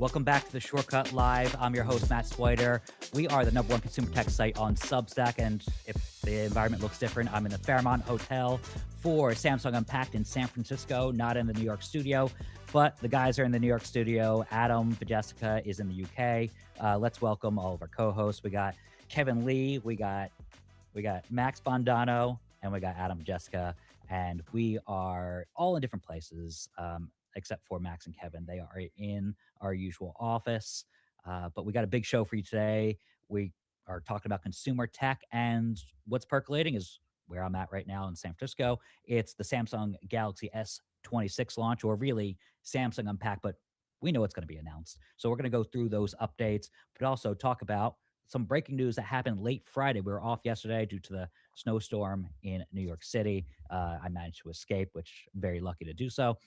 Welcome back to the Shortcut Live. I'm your host, Matt Swider. We are the #1 consumer tech site on Substack, and if the environment looks different, I'm in the Fairmont Hotel for Samsung Unpacked in San Francisco, not in the New York studio, but the guys are in the New York studio. Adam Jessica is in the UK. Let's welcome all of our co-hosts. We got Kevin Lee, we got Max Bondano, and we got Adam Jessica, and we are all in different places. Except for Max and Kevin. They are in our usual office. But we got a big show for you today. We are talking about consumer tech, and what's percolating is where I'm at right now in San Francisco. It's the Samsung Galaxy S26 launch, or really Samsung Unpacked, but we know it's going to be announced. So we're going to go through those updates, but also talk about some breaking news that happened late Friday. We were off yesterday due to the snowstorm in New York City. I managed to escape, which I'm very lucky to do so.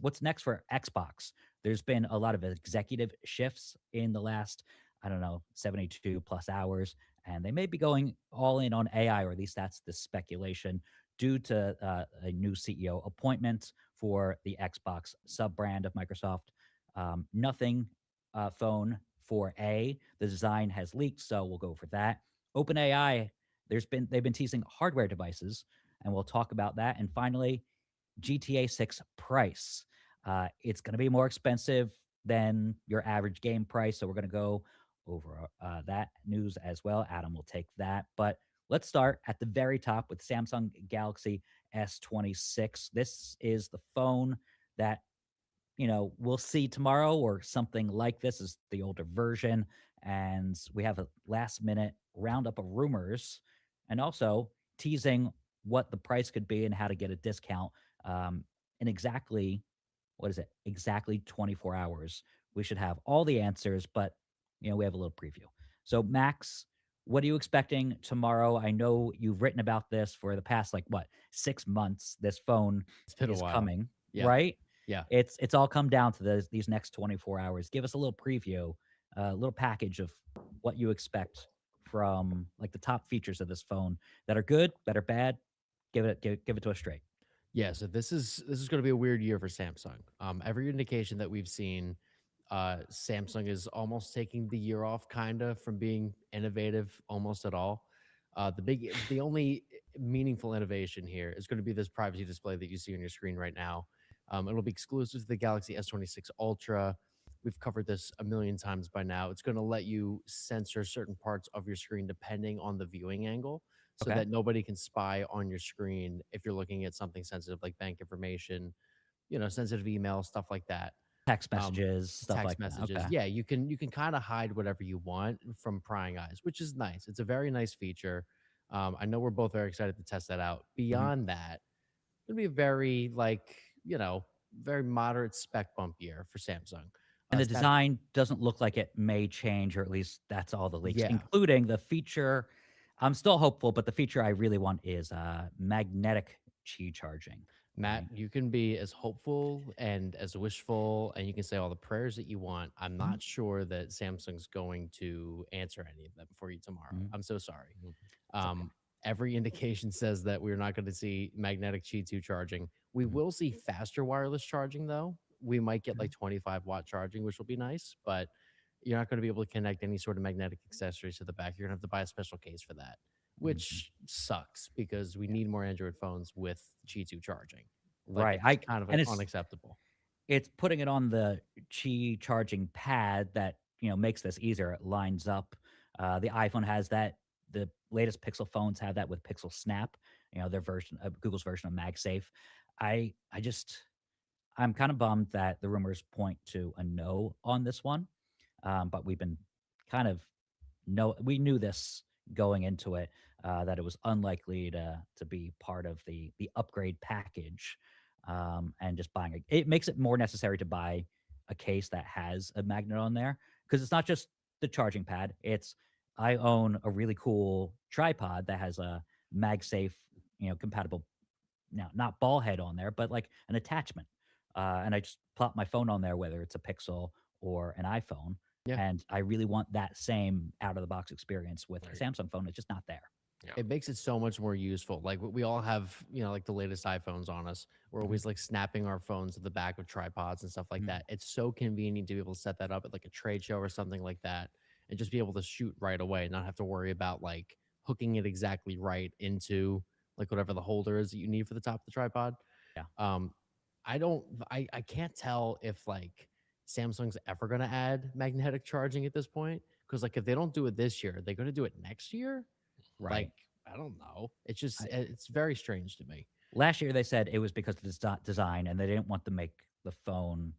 What's next for Xbox? There's been a lot of executive shifts in the last, I don't know, 72 plus hours, and they may be going all in on AI, or at least that's the speculation, due to a new CEO appointment for the Xbox sub brand of Microsoft. Nothing phone for A. The design has leaked, so we'll go for that. OpenAI, they've been teasing hardware devices, and we'll talk about that. And finally, GTA 6 price. It's going to be more expensive than your average game price. So we're going to go over that news as well. Adam will take that. But let's start at the very top with Samsung Galaxy S26. This is the phone that, we'll see tomorrow, or something like this is the older version. And we have a last minute roundup of rumors and also teasing what the price could be and how to get a discount in exactly, what is it? Exactly 24 hours. We should have all the answers, but we have a little preview. So Max, what are you expecting tomorrow? I know you've written about this for the past, like, what, 6 months. This phone It's been a is while. coming, Yeah. right? Yeah. It's all come down to these next 24 hours. Give us a little preview, a little package of what you expect from, like, the top features of this phone that are good, that are bad. Give it to us straight. Yeah. So this is going to be a weird year for Samsung. Every indication that we've seen, Samsung is almost taking the year off, kind of, from being innovative almost at all. The only meaningful innovation here is going to be this privacy display that you see on your screen right now. It'll be exclusive to the Galaxy S26 Ultra. We've covered this a million times by now. It's going to let you censor certain parts of your screen depending on the viewing angle, so Okay. that nobody can spy on your screen if you're looking at something sensitive like bank information, sensitive email, stuff like that. Text Um, messages, stuff Text like that. messages. Okay. Yeah, you can kind of hide whatever you want from prying eyes, which is nice. It's a very nice feature. I know we're both very excited to test that out. Mhm. Beyond that, it'll be a very, very moderate spec bump year for Samsung. And the Snap, design doesn't look like it may change, or at least that's all the leaks, yeah. including the feature. I'm still hopeful, but the feature I really want is magnetic Qi charging. Matt, Right. you can be as hopeful and as wishful, and you can say all the prayers that you want. I'm Mhm. not sure that Samsung's going to answer any of them for you tomorrow. Mhm. I'm so sorry. Mhm. It's okay. Um, every indication says that we're not going to see magnetic Qi 2 charging. We Mhm. will see faster wireless charging, though. We might get Mhm. like 25-watt charging, which will be nice, but you're not going to be able to connect any sort of magnetic accessories to the back. You're going to have to buy a special case for that, Mhm. which sucks because we Yeah. need more Android phones with Qi 2 charging. Like, Right. it's I kind of and unacceptable. it's putting it on the Qi charging pad that makes this easier. It lines up. The iPhone has that. The latest Pixel phones have that with Pixel Snap. Their version of Google's version of MagSafe. I just I'm kind of bummed that the rumors point to a no on this one. But we've been kind of no, we knew this going into it, that it was unlikely to be part of the upgrade package. And just buying it makes it more necessary to buy a case that has a magnet on there, because it's not just the charging pad. It's I own a really cool tripod that has a MagSafe, compatible, now not ball head on there, but like an attachment. And I just plop my phone on there, whether it's a Pixel or an iPhone. Yeah, And I really want that same out of the box experience with a right. Samsung phone. It's just not there. Yeah. It makes it so much more useful. Like we all have, like the latest iPhones on us. We're Mhm, always like snapping our phones to the back of tripods and stuff like mhm. that. It's so convenient to be able to set that up at like a trade show or something like that and just be able to shoot right away and not have to worry about like hooking it exactly right into like whatever the holder is that you need for the top of the tripod. Yeah, Um, I can't tell if like Samsung's ever gonna add magnetic charging at this point. Because like if they don't do it this year, they're gonna do it next year. right. Like, I don't know. It's just I it's very strange to me. Last year they said it was because of the design, and they didn't want to make the phone,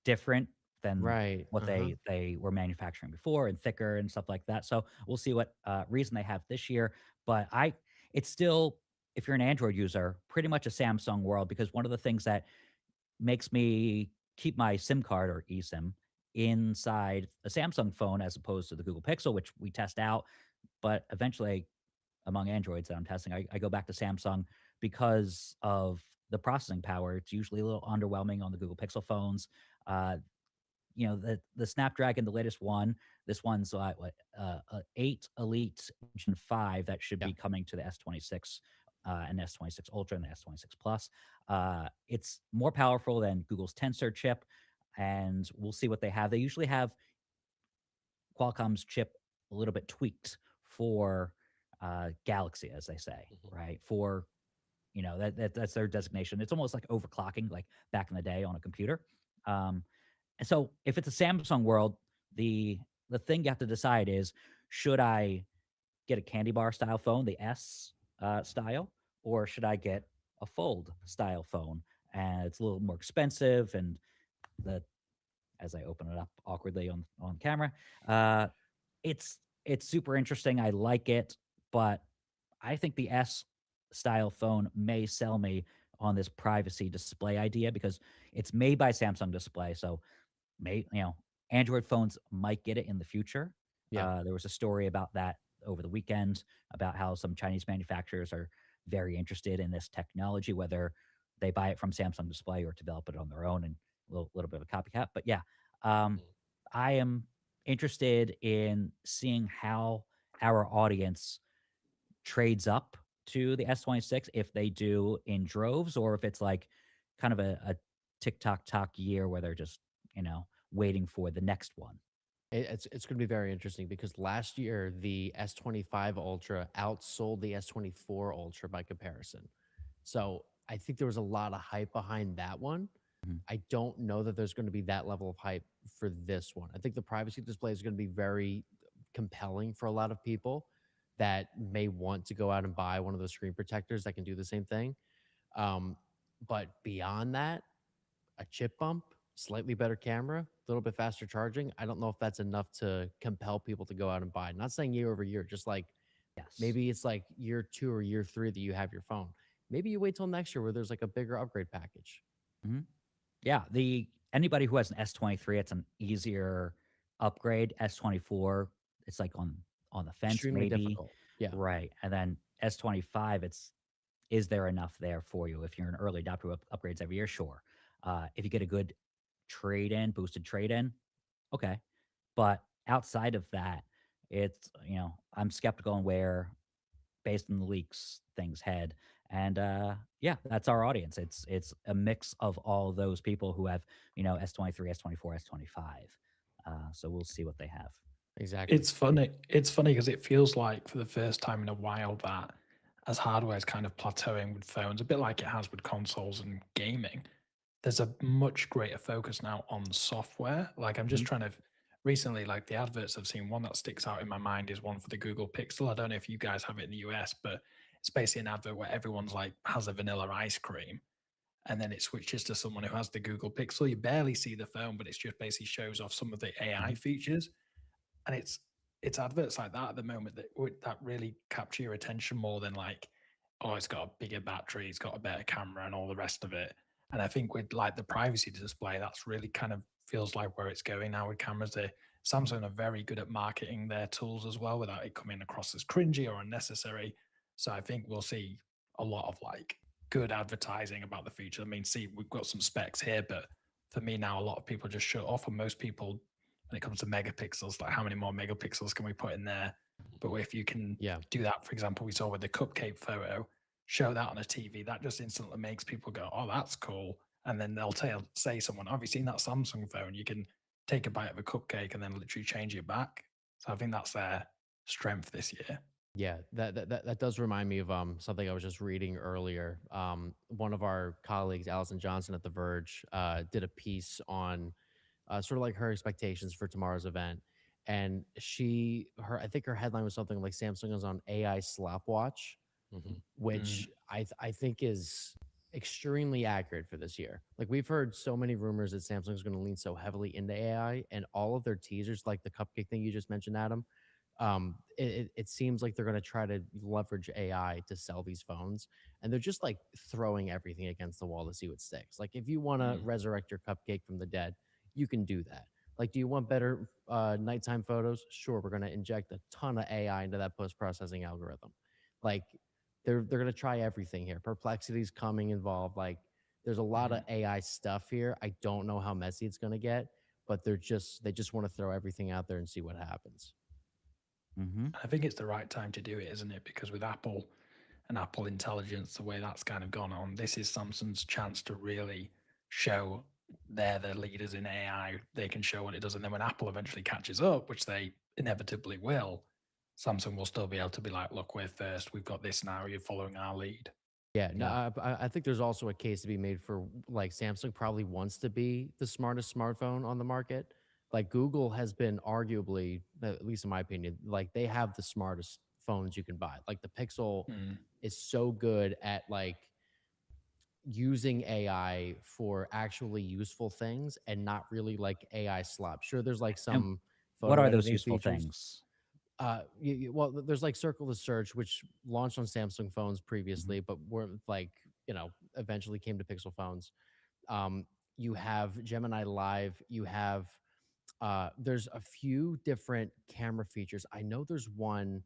different than Right. what Uh-huh. they were manufacturing before and thicker and stuff like that. So we'll see what, reason they have this year. But it's still, if you're an Android user, pretty much a Samsung world, because one of the things that makes me keep my SIM card or eSIM inside a Samsung phone as opposed to the Google Pixel, which we test out, but eventually among Androids that I'm testing, I go back to Samsung because of the processing power. It's usually a little underwhelming on the Google Pixel phones. Uh, the Snapdragon, the latest one, this one's eight Elite Gen 5 that should Yeah. be coming to the S26 and S26 Ultra and the S26 Plus. It's more powerful than Google's Tensor chip, and we'll see what they have. They usually have Qualcomm's chip a little bit tweaked for Galaxy, as they say, Mhm. right? For that's their designation. It's almost like overclocking, like back in the day on a computer. Um, and so, if it's a Samsung world, the the thing you have to decide is, should I get a candy bar style phone, the S style, or should I get a fold style phone? And it's a little more expensive, and the as I open it up awkwardly on camera, uh, it's super interesting. I like it, but I think the S style phone may sell me on this privacy display idea because it's made by Samsung Display. So Android phones might get it in the future. Yeah. There was a story about that over the weekend about how some Chinese manufacturers are very interested in this technology, whether they buy it from Samsung Display or develop it on their own, and a little bit of a copycat. But yeah, um, Mhm. I am interested in seeing how our audience trades up to the S26, if they do in droves, or if it's like kind of a TikTok talk year where they're just, waiting for the next one. It's going to be very interesting because last year the S25 Ultra outsold the S24 Ultra by comparison. So I think there was a lot of hype behind that one. Mhm. I don't know that there's going to be that level of hype for this one. I think the privacy display is going to be very compelling for a lot of people that may want to go out and buy one of those screen protectors that can do the same thing. Um, but beyond that, a chip bump, slightly better camera, a little bit faster charging. I don't know if that's enough to compel people to go out and buy. Not saying year over year, just like Yes. maybe it's like year 2 or year 3 that you have your phone. Maybe you wait till next year where there's like a bigger upgrade package. Mhm. Yeah, the anybody who has an S23, it's an easier upgrade. S24, it's like on the fence, Extremely maybe. difficult. Yeah, Right. And then S25, it's is there enough there for you? If you're an early adopter who upgrades every year, sure. If you get a good trade in, boosted trade in, okay. But outside of that, I'm skeptical on where, based on the leaks, things head. And yeah, that's our audience. It's a mix of all those people who have, S23, S24, S25. So we'll see what they have. exactly. It's funny. It's funny because it feels like for the first time in a while that as hardware is kind of plateauing with phones, a bit like it has with consoles and gaming, there's a much greater focus now on software. Like I'm just Mhm. trying to recently, like the adverts I've seen, one that sticks out in my mind is one for the Google Pixel. I don't know if you guys have it in the US, but it's basically an advert where everyone's like has a vanilla ice cream. And then it switches to someone who has the Google Pixel. You barely see the phone, but it's just basically shows off some of the AI Mhm. features, and it's adverts like that at the moment that that really capture your attention more than like, oh, it's got a bigger battery, it's got a better camera, and all the rest of it. And I think with like the privacy display, that's really kind of feels like where it's going now with cameras. Samsung are very good at marketing their tools as well without it coming across as cringy or unnecessary. So I think we'll see a lot of like good advertising about the future. I mean, see, we've got some specs here, but for me now, a lot of people just shut off, and most people when it comes to megapixels, like how many more megapixels can we put in there? But if you can Yeah. do that, for example, we saw with the cupcake photo, show that on a TV, that just instantly makes people go, "Oh, that's cool." And then they'll say someone, "Have you seen that Samsung phone? You can take a bite of a cupcake and then literally change it back." So I think that's their strength this year. Yeah, that does remind me of something I was just reading earlier. One of our colleagues, Allison Johnson at The Verge, did a piece on sort of like her expectations for tomorrow's event, and I think her headline was something like Samsung is on AI slapwatch, Mhm. Mm, which I think is extremely accurate for this year. Like we've heard so many rumors that Samsung's going to lean so heavily into AI, and all of their teasers, like the cupcake thing you just mentioned, Adam, it seems like they're going to try to leverage AI to sell these phones, and they're just like throwing everything against the wall to see what sticks. Like if you want to mm, resurrect your cupcake from the dead, you can do that. Like, do you want better nighttime photos? Sure, we're going to inject a ton of AI into that post processing algorithm. Like they're going to try everything here. Perplexity's coming involved. Like there's a lot of mm. AI stuff here. I don't know how messy it's going to get, but they just want to throw everything out there and see what happens. Hmm. I think it's the right time to do it, isn't it? Because with Apple and Apple Intelligence, the way that's kind of gone on, this is Samsung's chance to really show they're the leaders in AI. They can show what it does. And then when Apple eventually catches up, which they inevitably will, Samsung will still be able to be like, look, we're first. We've got this now. You're following our lead. Yeah, no, Yeah. I think there's also a case to be made for like Samsung probably wants to be the smartest smartphone on the market. Like Google has been arguably, at least in my opinion, like they have the smartest phones you can buy. Like the Pixel Mm. is so good at like using AI for actually useful things and not really like AI slop. Sure, there's like And some what photo are those editing useful features. things? Well, there's like Circle to Search, which launched on Samsung phones Mhm. previously, but were like, eventually came to Pixel phones. Um, you have Gemini Live. You have, there's a few different camera features. I know there's one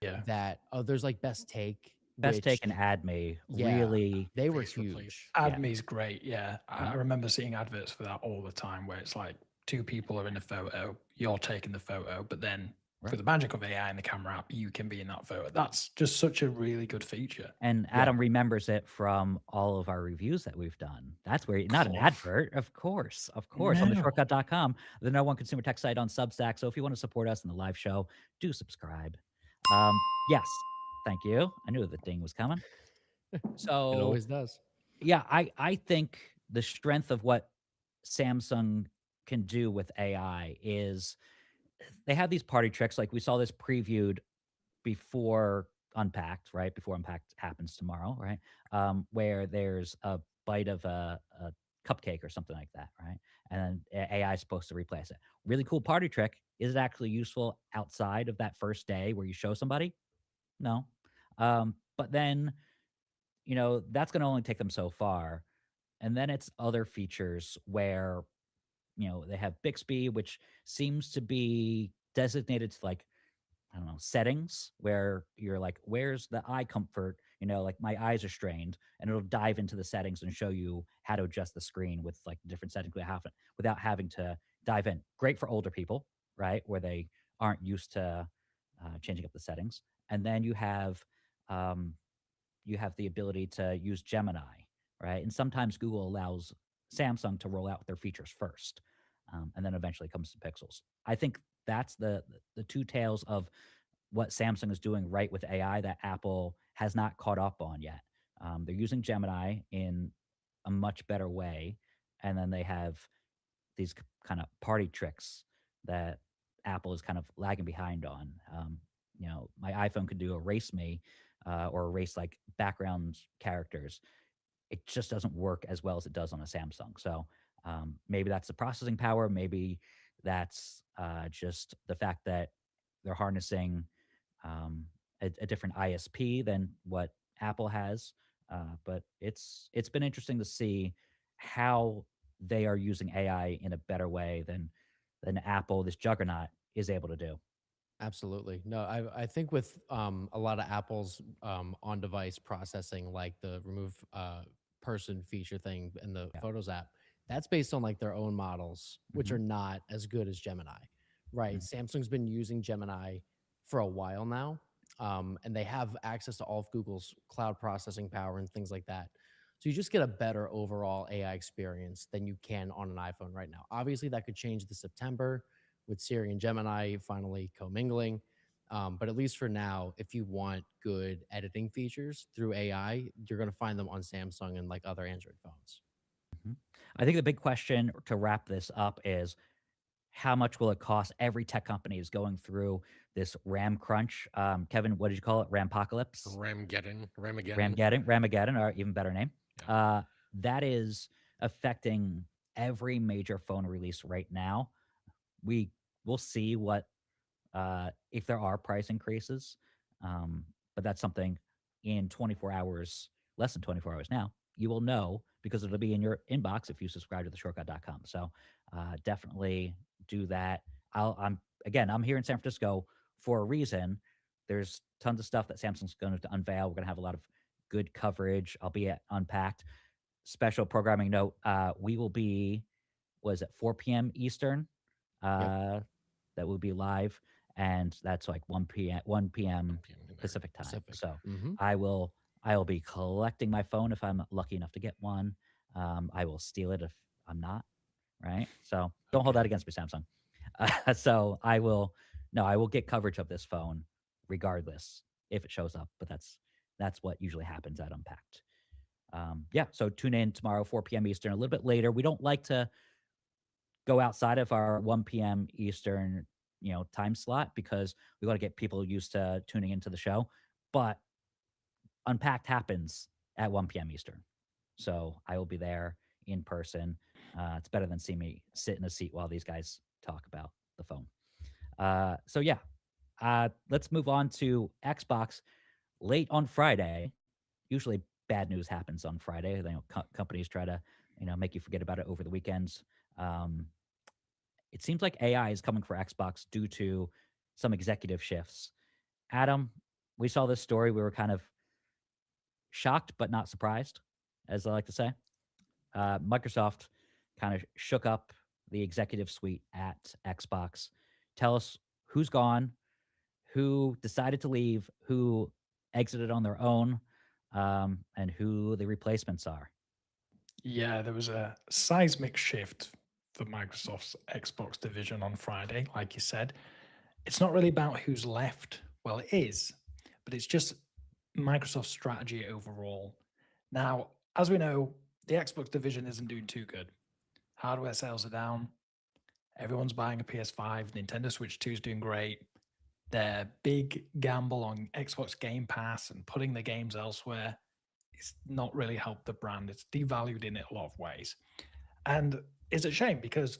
Yeah. there's like Best Take, Best Take which, and Add Me yeah, really, they were Face replace. huge. yeah. AdMe's great. Yeah. I Mhm. remember seeing adverts for that all the time where it's like two people are in a photo, you're taking the photo, but then through Right. the magic of AI and the camera app, you can be in that photo. That's just such a really good feature. And Yeah, Adam remembers it from all of our reviews that we've done. That's where not an Course. advert, of course, on the No. shortcut.com, the number one consumer tech site on Substack. So if you want to support us in the live show, do subscribe. Yes, thank you. I knew the ding was coming. it So always does. yeah, I think the strength of what Samsung can do with AI is they have these party tricks. Like we saw this previewed before Unpacked, right? Before Unpacked happens tomorrow, right? Where there's a bite of a cupcake or something like that, right? And then AI is supposed to replace it. Really cool party trick. Is it actually useful outside of that first day where you show somebody? No. But then, that's going to only take them so far. And then it's other features where, they have Bixby, which seems to be designated to like I don't know, settings where you're like, where's the eye comfort? Like my eyes are strained, and it'll dive into the settings and show you how to adjust the screen with like different settings without having to dive in. Great for older people, right? Where they aren't used to changing up the settings. And then you have the ability to use Gemini, right? And sometimes Google allows Samsung to roll out their features first, and then eventually comes to Pixels. I think that's the two tails of what Samsung is doing right with AI that Apple has not caught up on yet. They're using Gemini in a much better way, and then they have these kind of party tricks that Apple is kind of lagging behind on. My iPhone could do erase me or erase like background characters. It just doesn't work as well as it does on a Samsung. So maybe that's the processing power. Maybe that's just the fact that they're harnessing a different ISP than what Apple has. But it's been interesting to see how they are using AI in a better way than Apple, this juggernaut, is able to do. Absolutely. No, I think with a lot of Apple's on device processing, like the remove person feature thing in the Yeah. Photos app, that's based on like their own models, which Hmm. are not as good as Gemini. Right. Samsung's been using Gemini for a while now. And they have access to all of Google's cloud processing power and things like that. So you just get a better overall AI experience than you can on an iPhone right now. Obviously, that could change this September with Siri and Gemini finally commingling. But at least for now, if you want good editing features through AI, you're going to find them on Samsung and like other Android phones. Mhm. I think the big question to wrap this up is how much will it cost? Every tech company is going through this RAM crunch. Kevin, what did you call it? Rampocalypse? Ramageddon. Ramageddon, or even better name. Yeah. That is affecting every major phone release right now. We will see what if there are price increases, but that's something in 24 hours, less than 24 hours now, you will know because it'll be in your inbox if you subscribe to theshortcut.com. So definitely do that. I'm here in San Francisco for a reason. There's tons of stuff that Samsung's going to unveil. We're going to have a lot of good coverage. I'll be at Unpacked. Special programming note: we will be, was it 4 p.m. Eastern? Yep. That will be live, and that's like 1 p.m. there. Pacific time. Pacific. So Mhm. I will be collecting my phone if I'm lucky enough to get one. I will steal it if I'm not. Right. So don't hold that Okay. against me, Samsung. So I will. No, I will get coverage of this phone regardless if it shows up. But that's what usually happens at Unpacked. Yeah. So tune in tomorrow, 4 p.m. Eastern, a little bit later. We don't like to go outside of our 1 p.m. Eastern, time slot because we got to get people used to tuning into the show. But Unpacked happens at 1 p.m. Eastern. So I will be there in person. It's better than see me sit in a seat while these guys talk about the phone. So yeah, let's move on to Xbox. Late on Friday, usually bad news happens on Friday. Companies try to, make you forget about it over the weekends. Um, it seems like AI is coming for Xbox due to some executive shifts. Adam, we saw this story. We were kind of shocked, but not surprised, as I like to say. Microsoft kind of shook up the executive suite at Xbox. Tell us who's gone, who decided to leave, who exited on their own, and who the replacements are. Yeah, there was a seismic shift for Microsoft's Xbox division on Friday, like you said. It's not really about who's left. Well, it is, but it's just Microsoft's strategy overall. Now, as we know, the Xbox division isn't doing too good. Hardware sales are down. Everyone's buying a PS5. Nintendo Switch 2 is doing great. Their big gamble on Xbox Game Pass and putting the games elsewhere, it's not really helped the brand. It's devalued in it a lot of ways. And it's a shame because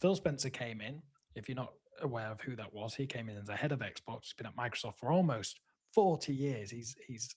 Phil Spencer came in. If you're not aware of who that was, he came in as the head of Xbox. He's been at Microsoft for almost 40 years. He's as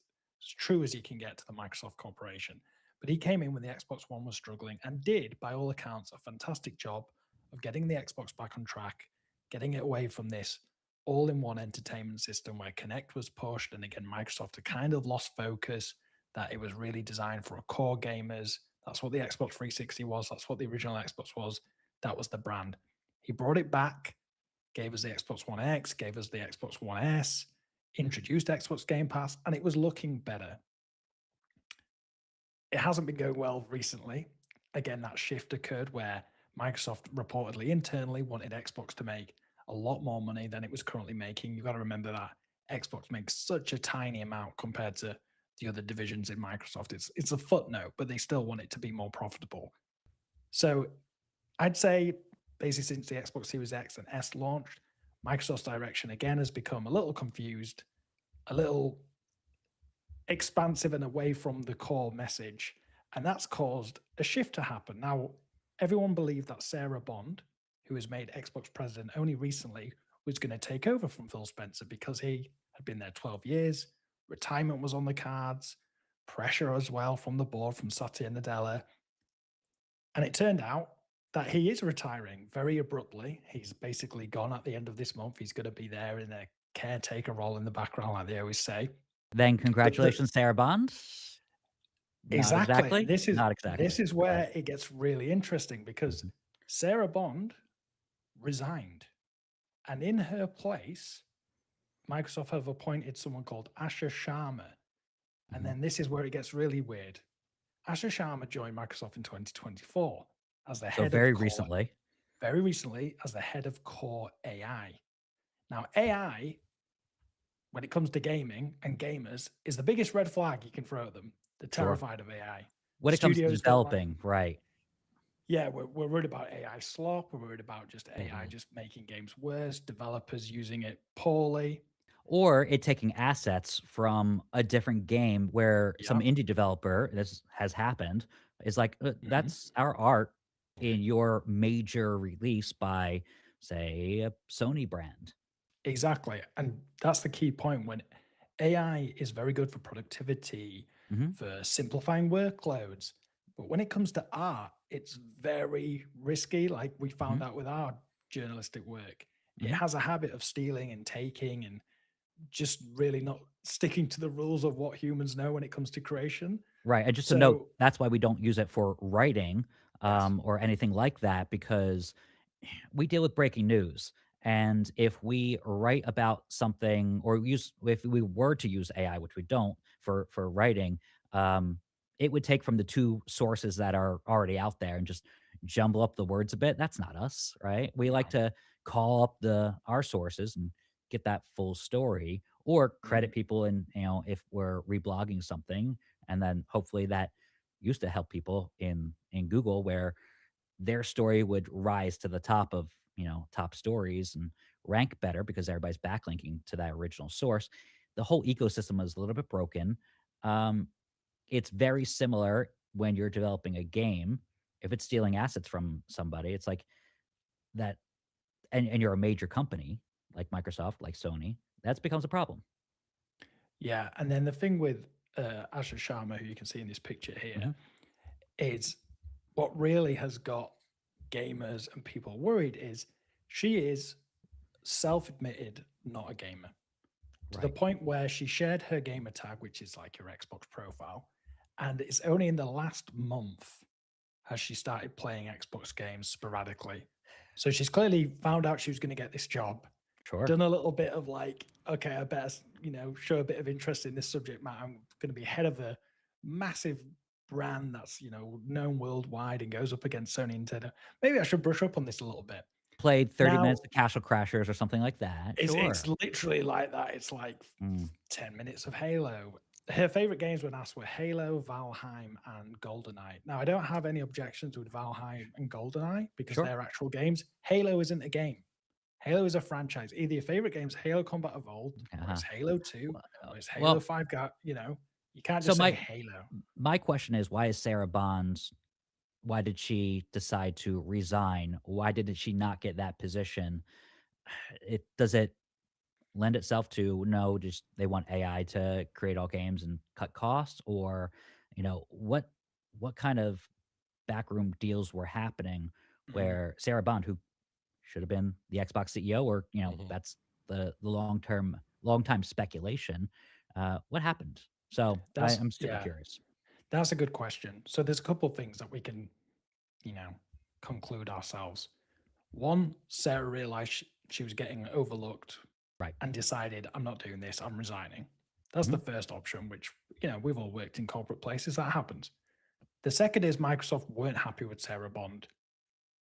true as you can get to the Microsoft corporation. But he came in when the Xbox One was struggling and did, by all accounts, a fantastic job of getting the Xbox back on track, getting it away from this all-in-one entertainment system where Kinect was pushed. And again, Microsoft had kind of lost focus, that it was really designed for core gamers. That's what the Xbox 360 was. That's what the original Xbox was. That was the brand. He brought it back, gave us the Xbox One X, gave us the Xbox One S, introduced Xbox Game Pass, and it was looking better. It hasn't been going well recently. Again, that shift occurred where Microsoft reportedly internally wanted Xbox to make a lot more money than it was currently making. You've got to remember that Xbox makes such a tiny amount compared to the other divisions in Microsoft. It's a footnote, but they still want it to be more profitable. So I'd say basically since the Xbox Series X and S launched, Microsoft's direction again has become a little confused, a little expansive and away from the core message. And that's caused a shift to happen. Now, everyone believed that Sarah Bond, who was made Xbox president only recently, was going to take over from Phil Spencer because he had been there 12 years. Retirement was on the cards, pressure as well from the board, from Satya Nadella. And it turned out that he is retiring very abruptly. He's basically gone at the end of this month. He's going to be there in a caretaker role in the background, like they always say. Then congratulations, Sarah Bond. Exactly. Not exactly. This is where it gets really interesting because Sarah Bond resigned, and in her place, Microsoft have appointed someone called Asher Sharma. And Mhm. then this is where it gets really weird. Asher Sharma joined Microsoft in 2024 as the So head of very core, recently. very recently as the head of core AI. Now, AI, when it comes to gaming and gamers, is the biggest red flag you can throw at them. They're Sure. terrified of AI. When it comes to Studios don't like, developing, right. yeah, we're worried about AI slop. We're worried about just AI Mhm. just making games worse, developers using it poorly. Or it taking assets from a different game where some Yeah. indie developer, this has happened, is like, Mhm. that's our art in your major release by, say, a Sony brand. Exactly. And that's the key point when AI is very good for productivity, Mhm. for simplifying workloads. But when it comes to art, it's very risky. Like we found Mhm. out with our journalistic work, it Mhm. has a habit of stealing and taking and just really not sticking to the rules of what humans know when it comes to creation. Right, and just to note, So, that's why we don't use it for writing, yes. or anything like that, because we deal with breaking news. And if we write about something or use if we were to use AI, which we don't for writing, it would take from the two sources that are already out there and just jumble up the words a bit. That's not us, right? We like No. to call up the our sources and get that full story or credit Mhm. people and if we're reblogging something and then hopefully that used to help people in Google where their story would rise to the top of top stories and rank better because everybody's backlinking to that original source. The whole ecosystem is a little bit broken. um, it's very similar when you're developing a game. If it's stealing assets from somebody, it's like that, and you're a major company like Microsoft, like Sony, that becomes a problem. Yeah. And then the thing with Asha Sharma, who you can see in this picture here, Hmm. is what really has got gamers and people worried is she is self-admitted not a gamer to the Right. point where she shared her gamer tag, which is like your Xbox profile, and it's only in the last month has she started playing Xbox games sporadically. So she's clearly found out she was going to get this job, Sure. done a little bit of like, okay, I better, show a bit of interest in this subject matter. I'm going to be head of a massive brand that's, known worldwide and goes up against Sony and Nintendo. Maybe I should brush up on this a little bit. Played 30 Now, minutes of Castle Crashers or something like that. it's Sure. literally like that. It's like Mm. 10 minutes of Halo. Her favorite games when asked were Halo, Valheim, and GoldenEye. Now, I don't have any objections with Valheim and GoldenEye because Sure. they're actual games. Halo isn't a game. Halo is a franchise. Either your favorite game is Halo Combat Evolved, or Uh-huh. it's Halo 2, Well, or it's Halo well, 5. You can't so just say my Halo. my question is, why is Sarah Bonds? Why did she decide to resign? Why did she not get that position? It does it lend itself to no, just they want AI to create all games and cut costs, or what kind of backroom deals were happening Mhm. where Sarah Bond, who should have been the Xbox CEO, or Mhm. that's the long time speculation. What happened? So I'm super Yeah, curious. that's a good question. So there's a couple of things that we can, you know, conclude ourselves. One, Sarah realized she was getting overlooked Right. and decided, I'm not doing this, I'm resigning. That's Mhm. the first option, which, we've all worked in corporate places, that happens. The second is Microsoft weren't happy with Sarah Bond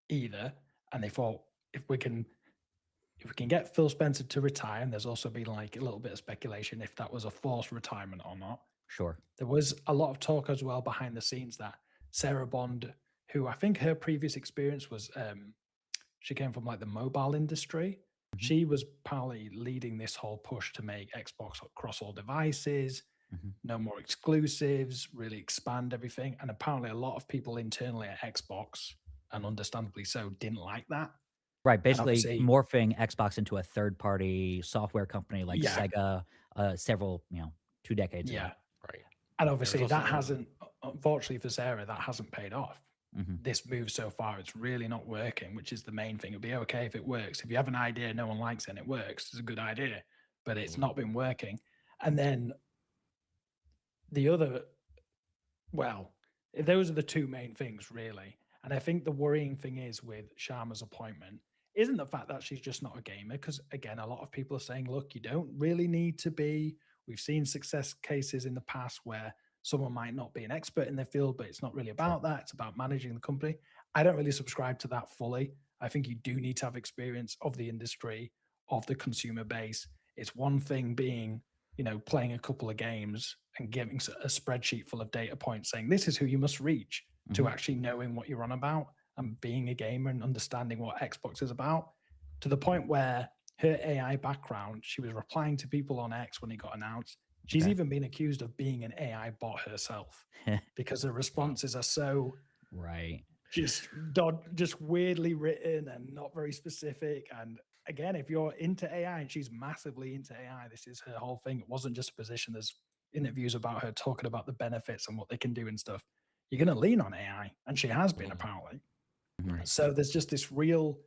either. And they thought, if we can if we can get Phil Spencer to retire, and there's also been like a little bit of speculation if that was a forced retirement or not. Sure. There was a lot of talk as well behind the scenes that Sarah Bond, who I think her previous experience was she came from like the mobile industry. Mhm. She was probably leading this whole push to make Xbox across all devices, Mhm. no more exclusives, really expand everything. And apparently, a lot of people internally at Xbox, and understandably so, didn't like that. Right. And Basically, obviously, morphing Xbox into a third party software company like yeah, Sega, several 2 decades ago. yeah. Right. And There was obviously, that also hasn't, unfortunately for Sarah, that hasn't paid off. Hmm. This move so far, it's really not working, which is the main thing. It'll be okay if it works. If you have an idea, no one likes it, and it works, it's a good idea, but it's Mhm. not been working. And then the other, well, those are the two main things, really. And I think the worrying thing is with Sharma's appointment isn't the fact that she's just not a gamer. Because again, a lot of people are saying, look, you don't really need to be. We've seen success cases in the past where someone might not be an expert in their field, but it's not really Sure. about that. It's about managing the company. I don't really subscribe to that fully. I think you do need to have experience of the industry, of the consumer base. It's one thing being, playing a couple of games and giving a spreadsheet full of data points saying this is who you must reach, to actually knowing what you're on about and being a gamer and understanding what Xbox is about, to the point where her AI background, she was replying to people on X when it got announced. She's Okay. even been accused of being an AI bot herself because her responses are so Right. just weirdly written and not very specific. And again, if you're into AI, and she's massively into AI, this is her whole thing. It wasn't just a position. There's interviews about her talking about the benefits and what they can do and stuff. You're going to lean on AI, and she has been apparently. Mhm. So there's just this real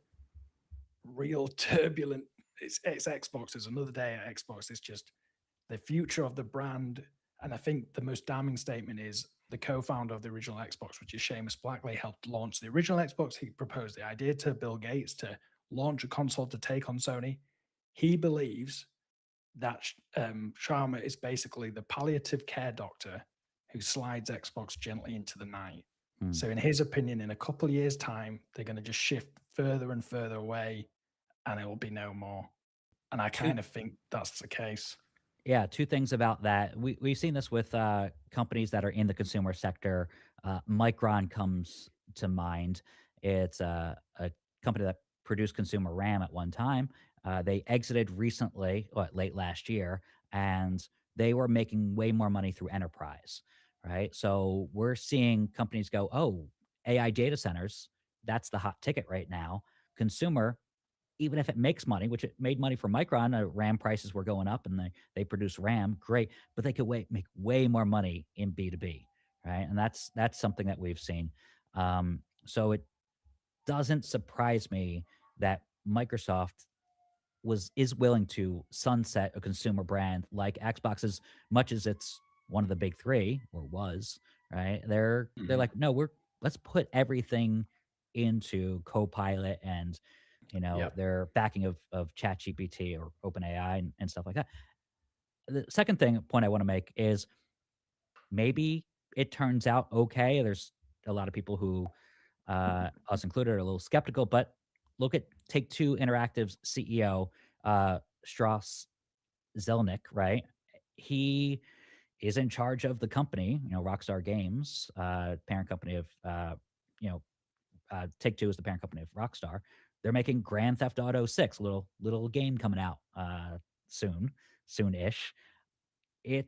turbulent. It's Xbox. There's another day at Xbox. It's just the future of the brand. And I think the most damning statement is the co-founder of the original Xbox, which is Seamus Blackley, helped launch the original Xbox. He proposed the idea to Bill Gates to launch a console to take on Sony. He believes that Sharma is basically the palliative care doctor who slides Xbox gently into the night. Mm. So in his opinion, in a couple of years' time, they're going to just shift further and further away and it will be no more. And I kind of think that's the case. Yeah, two things about that. We've seen this with companies that are in the consumer sector. Micron comes to mind. It's a company that produced consumer RAM at one time. They exited recently, late last year, and they were making way more money through enterprise, right? So we're seeing companies go, oh, AI data centers, that's the hot ticket right now. Consumer, even if it makes money, which it made money for Micron, RAM prices were going up and they produce RAM, great, but they could make way more money in B2B, right? And that's something that we've seen. So it doesn't surprise me that Microsoft is willing to sunset a consumer brand like Xbox, as much as it's one of the big three, or was, right? They're like, no, let's put everything into Copilot and Yep. their backing of ChatGPT or OpenAI and stuff like that. The second point I want to make is maybe it turns out okay. There's a lot of people who, us included, are a little skeptical, but look at Take Two Interactive's CEO, Strauss Zelnick, right? He is in charge of the company, Rockstar Games, parent company of, Take Two is the parent company of Rockstar. They're making Grand Theft Auto 6, little game coming out soon-ish. He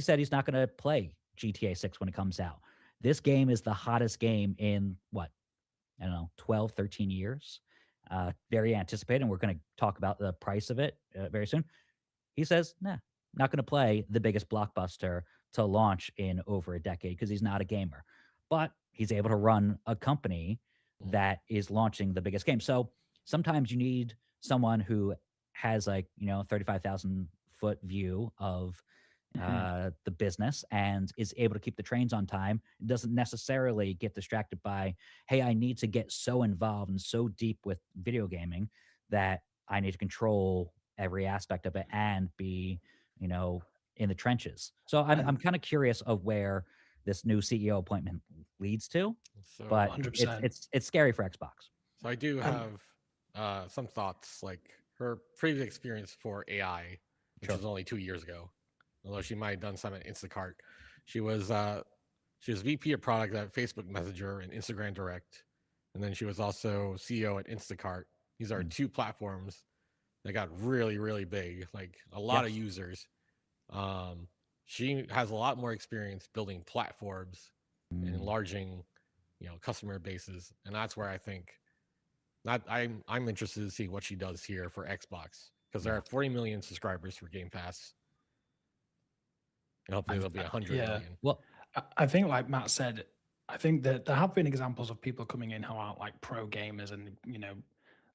said he's not going to play GTA 6 when it comes out. This game is the hottest game in what, I don't know, 12, 13 years. Very anticipated, and we're going to talk about the price of it very soon. He says, nah, not going to play the biggest blockbuster to launch in over a decade because he's not a gamer. But he's able to run a company that is launching the biggest game. So sometimes you need someone who has 35,000 foot view of the business and is able to keep the trains on time. Doesn't necessarily get distracted by, hey, I need to get so involved and so deep with video gaming that I need to control every aspect of it and be, in the trenches. So I'm kind of curious of where this new CEO appointment leads to, So, but 100%. it's scary for Xbox. so I do And have some thoughts. Like her previous experience for AI, which Sure. was only 2 years ago, although she might have done some at Instacart. She was VP of product at Facebook Messenger and Instagram Direct, and then she was also CEO at Instacart. These are two platforms that got really, really big, like a lot of users. She has a lot more experience building platforms and enlarging, customer bases, and that's where I think I'm interested to see what she does here for Xbox, because there are 40 million subscribers for Game Pass, and hopefully there'll be 100 yeah, million. Well, I think, like Matt said, I think that there have been examples of people coming in who aren't like pro gamers and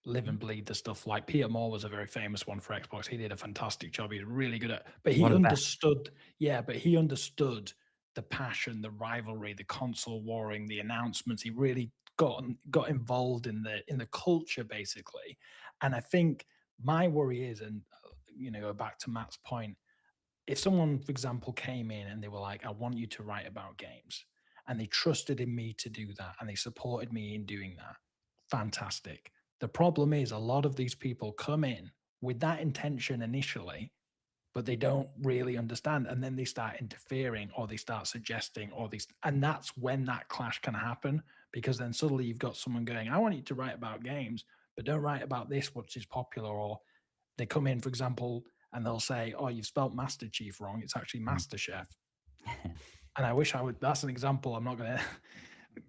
live and bleed the stuff. Like Peter Moore was a very famous one for Xbox. He did a fantastic job. He's really good at, but he one of the best. understood. Yeah, but he understood the passion, the rivalry, the console warring, the announcements. He really got involved in the culture basically. And I think my worry is, and go back to Matt's point, if someone, for example, came in and they were like, I want you to write about games, and they trusted in me to do that and they supported me in doing that, fantastic. The problem is a lot of these people come in with that intention initially, but they don't really understand. And then they start interfering or they start suggesting and that's when that clash can happen, because then suddenly you've got someone going, I want you to write about games, but don't write about this, which is popular. Or they come in, for example, and they'll say, oh, you've spelt Master Chief wrong. It's actually Master Chef. And I wish I would, that's an example. I'm not going to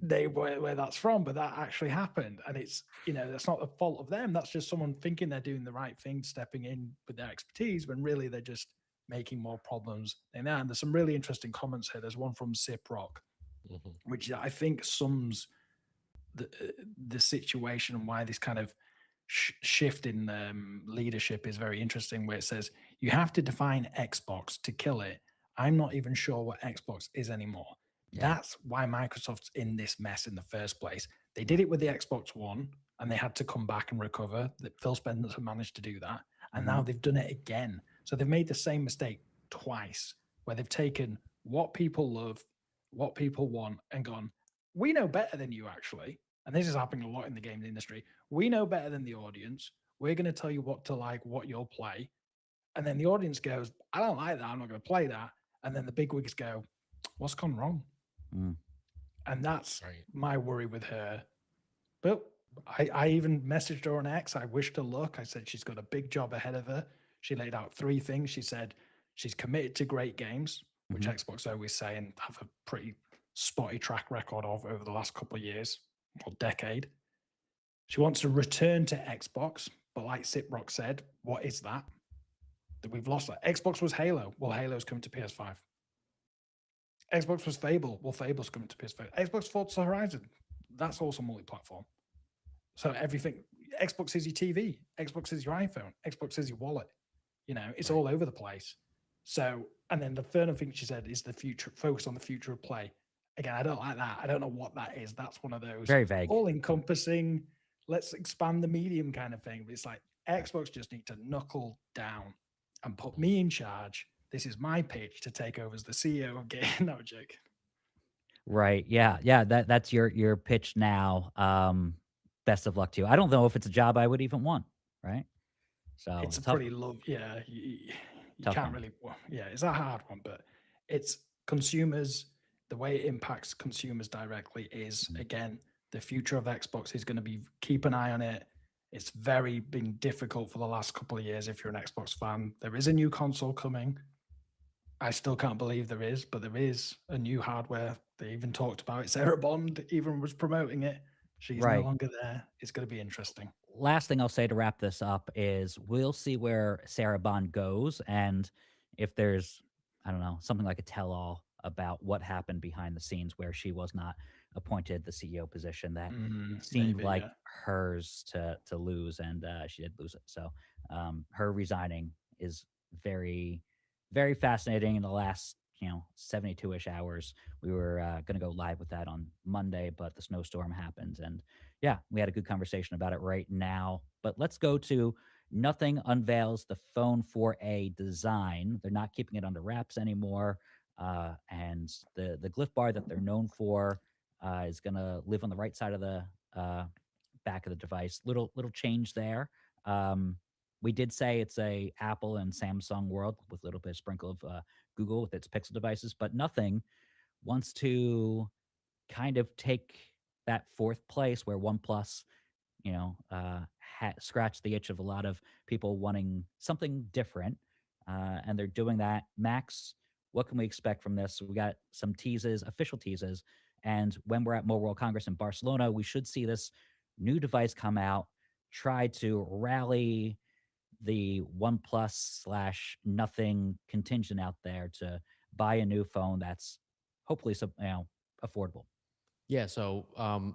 name where that's from, but that actually happened. And it's, that's not the fault of them. That's just someone thinking they're doing the right thing, stepping in with their expertise, when really they're just making more problems than that. And there's some really interesting comments here. There's one from Sip Rock, which I think sums the situation and why this kind of shift in leadership is very interesting, where it says, you have to define Xbox to kill it. I'm not even sure what Xbox is anymore. That's why Microsoft's in this mess in the first place. They did it with the Xbox One and they had to come back and recover. That Phil Spencer managed to do that. And now they've done it again. So they've made the same mistake twice, where they've taken what people love, what people want, and gone, we know better than you actually. And this is happening a lot in the game industry. We know better than the audience. We're going to tell you what to like, what you'll play. And then the audience goes, I don't like that. I'm not going to play that. And then the big wigs go, what's gone wrong? And that's my worry with her. But I even messaged her on X. I wished her luck. I said she's got a big job ahead of her. She laid out 3 things. She said she's committed to great games, which Xbox always say and have a pretty spotty track record of over the last couple of years or decade. She wants to return to Xbox, but like Siprock said, what is that? That we've lost that. Xbox was Halo. Well, Halo's coming to PS5. Xbox was Fable. Well, Fable's coming to PS5. Xbox Forza Horizon. That's also multi-platform. So everything, Xbox is your TV. Xbox is your iPhone. Xbox is your wallet. It's all over the place. So, and then the third thing she said is the future, focus on the future of play. Again, I don't like that. I don't know what that is. That's one of those very vague, all-encompassing, let's expand the medium kind of thing. But it's like Xbox just need to knuckle down and put me in charge. This is my pitch to take over as the CEO of Game. No joke. right? Yeah. That's your pitch now. Best of luck to you. I don't know if it's a job I would even want, right? So It's a tough, pretty low, yeah. You tough can't one. really, yeah, it's a hard one, but it's consumers. The way it impacts consumers directly is, again, the future of Xbox is going to be, keep an eye on it. It's very been difficult for the last couple of years if you're an Xbox fan. There is a new console coming. I still can't believe there is, but there is a new hardware. They even talked about it. Sarah Bond even was promoting it. She's no Right. longer there. It's going to be interesting. Last thing I'll say to wrap this up is we'll see where Sarah Bond goes, and if there's, I don't know, something like a tell-all about what happened behind the scenes where she was not appointed the CEO position that seemed Maybe, like yeah. hers to lose, and she did lose it. So her resigning is very, very fascinating. In the last 72-ish hours, we were going to go live with that on Monday, but the snowstorm happened, and yeah, we had a good conversation about it right now. But let's go to Nothing unveils the Phone 4a design. They're not keeping it under wraps anymore. And the glyph bar that they're known for is going to live on the right side of the back of the device. Little change there. We did say it's a Apple and Samsung world with a little bit of sprinkle of Google with its Pixel devices, but Nothing wants to kind of take that 4th place where OnePlus, scratched the itch of a lot of people wanting something different, and they're doing that. Max, what can we expect from this? We got some teases, official teases, and when we're at Mobile World Congress in Barcelona, we should see this new device come out, try to rally the OnePlus slash Nothing contingent out there to buy a new phone that's hopefully affordable. Yeah, so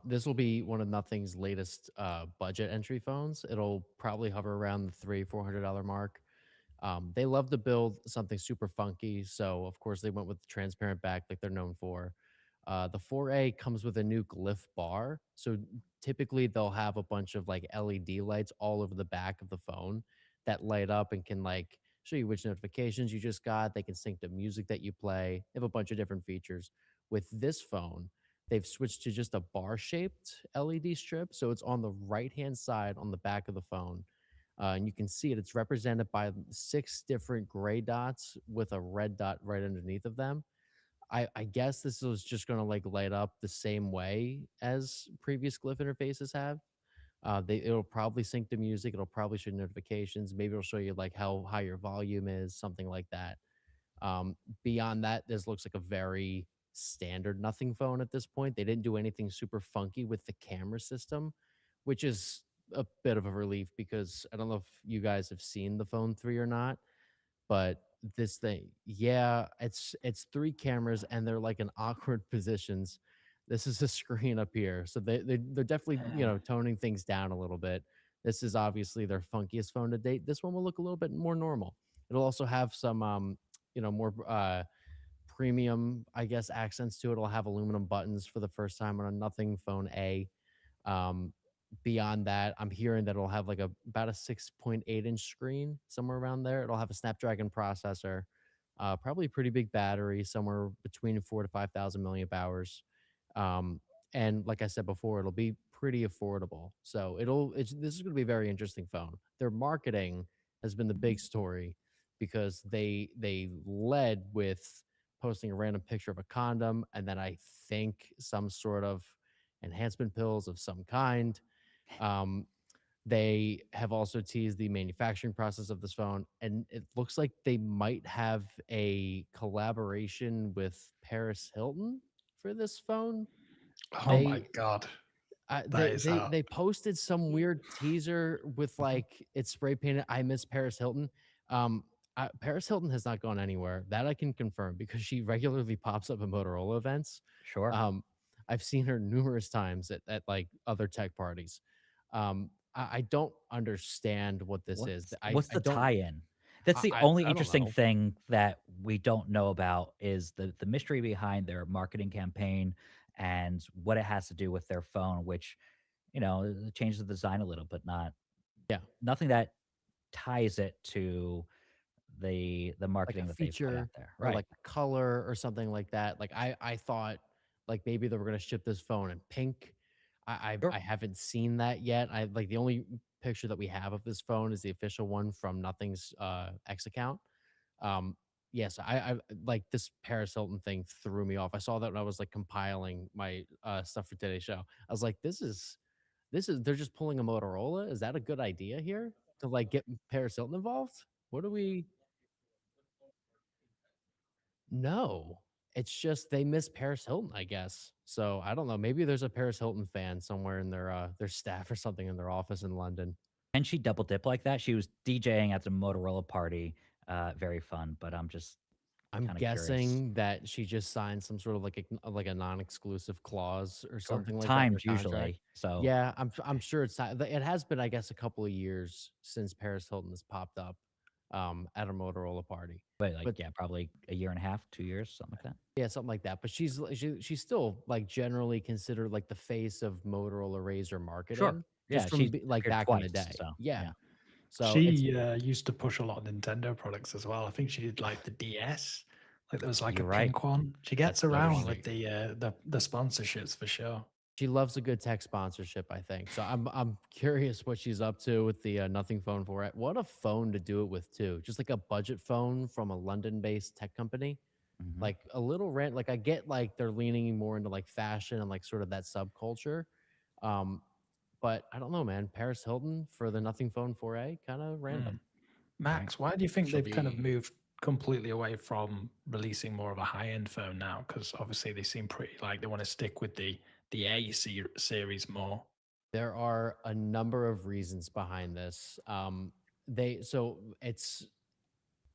this will be one of Nothing's latest budget entry phones. It'll probably hover around the $300-400 mark. They love to build something super funky, so of course they went with the transparent back like they're known for. The 4A comes with a new glyph bar. So typically they'll have a bunch of like LED lights all over the back of the phone that light up and can like show you which notifications you just got. They can sync the music that you play. They have a bunch of different features. With this phone, they've switched to just a bar shaped LED strip. So it's on the right hand side on the back of the phone. And you can see it. It's represented by 6 different gray dots with a red dot right underneath of them. I guess this was just gonna like light up the same way as previous glyph interfaces have. It'll probably sync the music. It'll probably show notifications. Maybe it'll show you like how high your volume is, something like that. Beyond that, this looks like a very standard nothing phone at this point. They didn't do anything super funky with the camera system, which is a bit of a relief because I don't know if you guys have seen the phone 3 or not, but this thing, yeah, it's 3 cameras and they're like in awkward positions. This is a screen up here. So they're definitely, toning things down a little bit. This is obviously their funkiest phone to date. This one will look a little bit more normal. It'll also have some more premium, I guess, accents to it. It'll have aluminum buttons for the first time on a Nothing Phone A. Um, Beyond that, I'm hearing that it'll have like about a 6.8-inch screen, somewhere around there. It'll have a Snapdragon processor, probably a pretty big battery, somewhere between 4 to 5,000 milliamp hours. Um, and like I said before, it'll be pretty affordable. So this is going to be a very interesting phone. Their marketing has been the big story because they led with posting a random picture of a condom and then I think some sort of enhancement pills of some kind. um, they have also teased the manufacturing process of this phone, and it looks like they might have a collaboration with Paris Hilton for this phone. Oh my They god, that they is they hard. they posted some weird teaser with like it's spray painted. I miss Paris Hilton. Um, Paris Hilton has not gone anywhere. That I can confirm because she regularly pops up at Motorola events. Sure. Um, I've seen her numerous times at like other tech parties. I don't understand what this is. What's I the don't tie-in? That's the only I don't interesting know. thing that we don't know about is the mystery behind their marketing campaign and what it has to do with their phone, which, changes the design a little, but Yeah, nothing that ties it to the like a marketing that they've put out feature there. or Right. like a color or something like that. Like I thought like maybe they were gonna ship this phone in pink. I Sure. haven't seen that yet. I like the only picture that we have of this phone is the official one from Nothing's X account. Um yes, I like this Paris Hilton thing threw me off. I saw that when I was like compiling my stuff for today's show. I was like, this is they're just pulling a Motorola. Is that a good idea here to like get Paris Hilton involved? What do we No, it's just they miss Paris Hilton, I guess. So I don't know. Maybe there's a Paris Hilton fan somewhere in their staff or something in their office in London. And she double dip like that? She was DJing at the Motorola party. Very fun, but I'm just I'm kind of curious. guessing that she just signed some sort of like a non-exclusive clause or Sure. something like that in her Timed contract. usually. So, Yeah, I'm sure it has been I guess a couple of years since Paris Hilton has popped up at a Motorola party. but like, But yeah, probably a year and a half, 2 years, something like that. yeah, something like that. But she's still like generally considered like the face of Motorola Razr Sure. marketing, Yeah, just from she's like appeared back in the twice. day. So, Yeah. yeah. So it's She used to push a lot of Nintendo products as well. I think she did like the DS. Like there was like a You're right. pink one. She that's gets so around funny. with the sponsorships for sure. She loves a good tech sponsorship, I think. So I'm curious what she's up to with the Nothing Phone for it. What a phone to do it with too. Just like a budget phone from a London-based tech company. Mhm. Like a little rent. Like I get like they're leaning more into like fashion and like sort of that subculture. Um, but I don't know, man. Paris Hilton for the Nothing Phone 4A, kind of Mm. random. Right. Max, why do you think She'll they've kind of be moved completely away from releasing more of a high-end phone now? Because obviously they seem pretty like they want to stick with the series more. There are a number of reasons behind this. They so it's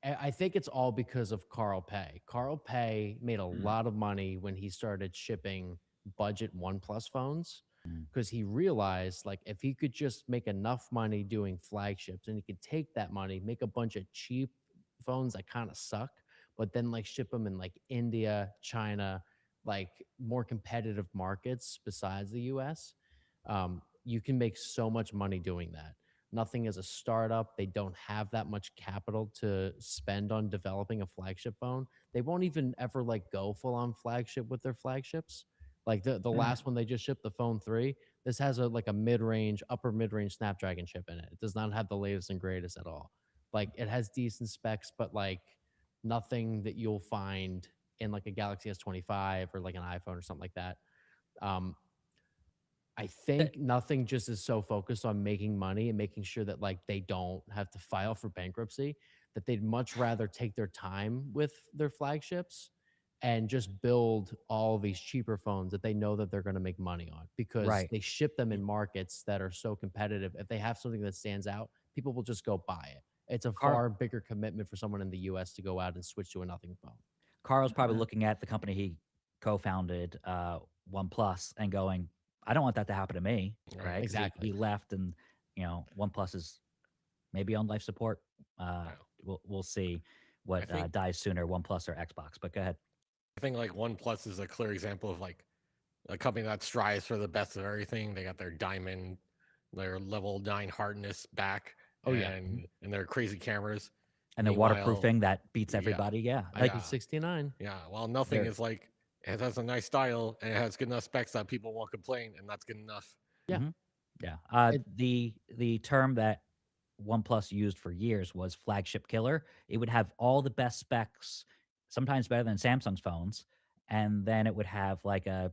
I think it's all because of Carl Pei. Carl Pei made a Mm. lot of money when he started shipping budget OnePlus phones Mm. because he realized like if he could just make enough money doing flagships and he could take that money, make a bunch of cheap phones that kind of suck, but then like ship them in like India, China, like more competitive markets besides the US, you can make so much money doing that. Nothing as a startup. They don't have that much capital to spend on developing a flagship phone. They won't even ever like go full on flagship with their flagships. Like the Mm. last one they just shipped, the phone 3, this has a like a mid-range, upper mid-range Snapdragon chip in it. It does not have the latest and greatest at all. Like it has decent specs, but like nothing that you'll find in like a Galaxy S25 or like an iPhone or something like that. Um, I That- think nothing just is so focused on making money and making sure that like they don't have to file for bankruptcy, that they'd much rather take their time with their flagships and just build all these cheaper phones that they know that they're going to make money on because right. they ship them in markets that are so competitive. If they have something that stands out, people will just go buy it. It's a Car far bigger commitment for someone in the US to go out and switch to a nothing phone. Carl's probably Yeah. looking at the company he co-founded, OnePlus, and going, "I don't want that to happen to me," Right. right? Because Exactly. he left, and OnePlus is maybe on life support. Wow. We'll see I what think dies sooner, OnePlus or Xbox. But go ahead. I think like OnePlus is a clear example of like a company that strives for the best of everything. They got their diamond, their level 9 hardness back, Oh yeah. and their crazy cameras. And the Meanwhile, waterproofing that beats yeah, everybody. Yeah, like yeah, IP69. yeah. While nothing there. is like it has a nice style and it has good enough specs that people won't complain, and that's good enough. Yeah. Mhm. Yeah. It, The term that OnePlus used for years was flagship killer. It would have all the best specs, sometimes better than Samsung's phones, and then it would have like a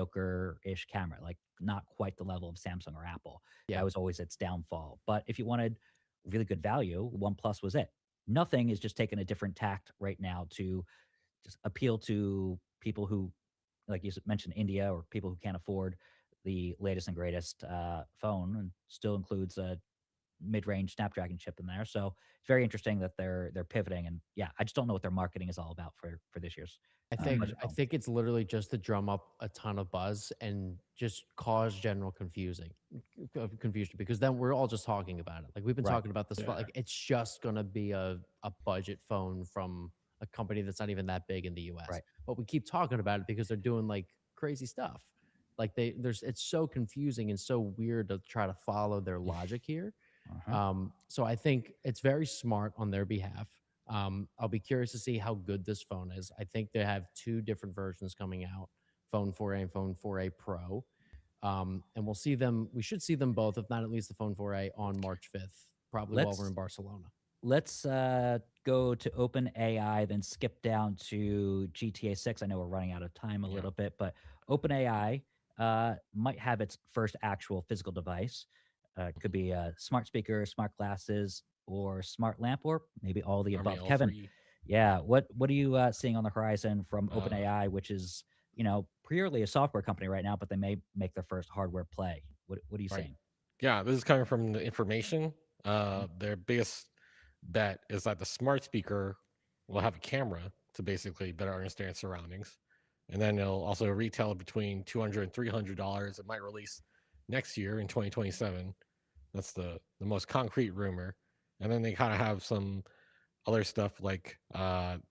mediocre-ish camera, like not quite the level of Samsung or Apple. yeah. That was always its downfall. But if you wanted really good value, OnePlus was it. Nothing is just taking a different tact right now to just appeal to people who, like you mentioned, India, or people who can't afford the latest and greatest phone, and still includes a mid-range Snapdragon chip in there. So it's very interesting that they're pivoting. And yeah, I just don't know what their marketing is all about for this year's I think budget I phone. think it's literally just to drum up a ton of buzz and just cause general confusion because then we're all just talking about it. Like we've been Right. talking about this for Yeah. like it's just gonna be a budget phone from a company that's not even that big in the US. Right. But we keep talking about it because they're doing like crazy stuff. Like there's it's so confusing and so weird to try to follow their logic here. Uh-huh. So I think it's very smart on their behalf. I'll be curious to see how good this phone is. I think they have two different versions coming out, Phone 4A and Phone 4A Pro. And we'll see them, we should see them both, if not at least the Phone 4A on March 5th, probably while we're Let's in Barcelona. let's go to OpenAI, then skip down to GTA 6. I know we're running out of time a Yeah. little bit, but OpenAI might have its first actual physical device. Could be a smart speaker, smart glasses, or smart lamp, or maybe all the I mean, above. all Kevin, three. yeah, what are you seeing on the horizon from Uh, OpenAI, which is purely a software company right now, but they may make their first hardware play. What are you right. seeing? Yeah, this is coming from the information. Mhm. Their biggest bet is that the smart speaker will have a camera to basically better understand surroundings. And then it'll also retail between $200 and $300. It might release next year in 2027. That's the most concrete rumor. And then they kind of have some other stuff like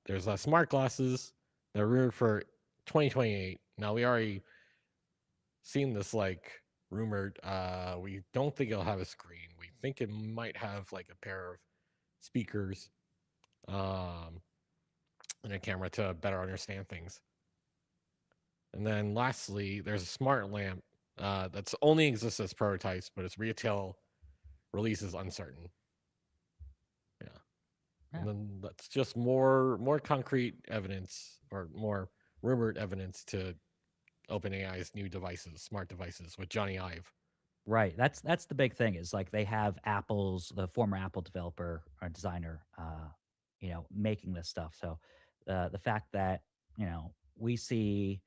there's smart glasses that are rumored for 2028. Now we already seen this like rumored. We don't think it'll have a screen. We think it might have like a pair of speakers, um, and a camera to better understand things. And then lastly, there's a smart lamp that's only exists as prototypes, but its retail release is uncertain. Yeah. Yeah. And then that's just more concrete evidence or more rumored evidence to OpenAI's new devices, smart devices with Johnny Ive. Right. That's the big thing, is like they have the former Apple developer or designer, making this stuff. So the fact that, we see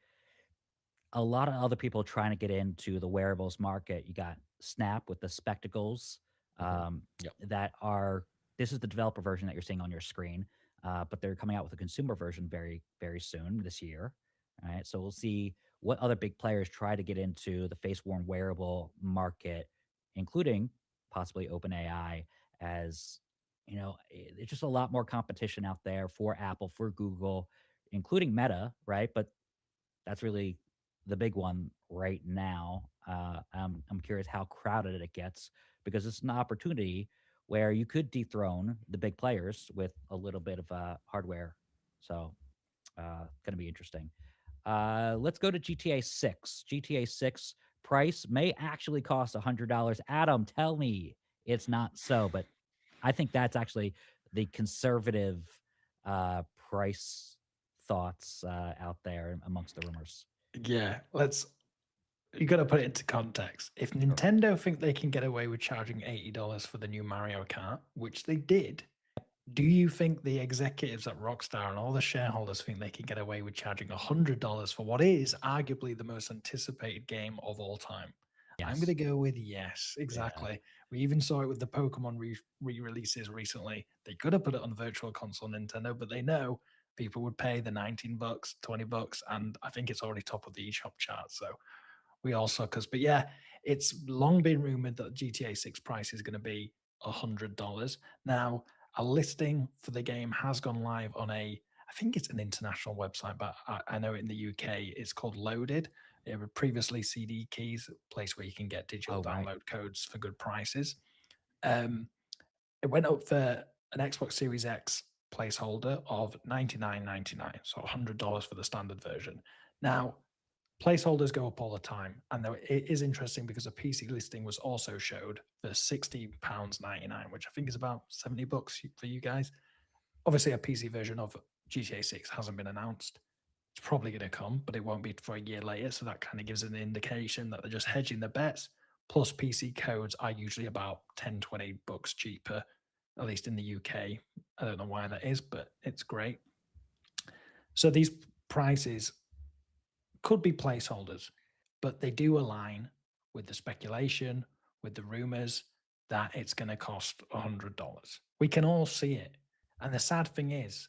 a lot of other people trying to get into the wearables market. You got Snap with the spectacles, Mhm. um, Yep. that are this is the developer version that you're seeing on your screen, but they're coming out with a consumer version very, very soon this year. All right, so we'll see what other big players try to get into the face worn wearable market, including possibly OpenAI. As it's just a lot more competition out there for Apple, for Google, including Meta, right? But That's really the big one right now. I'm curious how crowded it gets because it's an opportunity where you could dethrone the big players with a little bit of hardware. So, going to be interesting. Let's go to GTA 6. GTA 6 price may actually cost $100. Adam, tell me it's not so, but I think that's actually the conservative price thoughts out there amongst the rumors. Yeah, you got to put it into context. If Nintendo think they can get away with charging $80 for the new Mario Kart, which they did, do you think the executives at Rockstar and all the shareholders think they can get away with charging $100 for what is arguably the most anticipated game of all time? I'm going to go with yes, exactly. We even saw it with the Pokemon re-releases recently. They could have put it on Virtual Console Nintendo, but they know people would pay the $19, $20, and I think it's already top of the eShop chart. So we all suckers. But yeah, it's long been rumored that GTA 6 price is going to be $100. Now, a listing for the game has gone live on I think it's an international website, but I know in the UK it's called Loaded. It was previously CD Keys, a place where you can get digital download codes for good prices. It went up for an Xbox Series X placeholder of $99.99, so $100 for the standard version. Now, placeholders go up all the time, and it is interesting because a PC listing was also showed for £60.99, which I think is about $70 for you guys. Obviously, a PC version of GTA 6 hasn't been announced. It's probably going to come, but it won't be for a year later. So that kind of gives an indication that they're just hedging their bets. Plus, PC codes are usually about $10, $20 cheaper, at least in the UK. I don't know why that is, but it's great. So these prices could be placeholders, but they do align with the speculation, with the rumors that it's going to cost $100. We can all see it. And the sad thing is,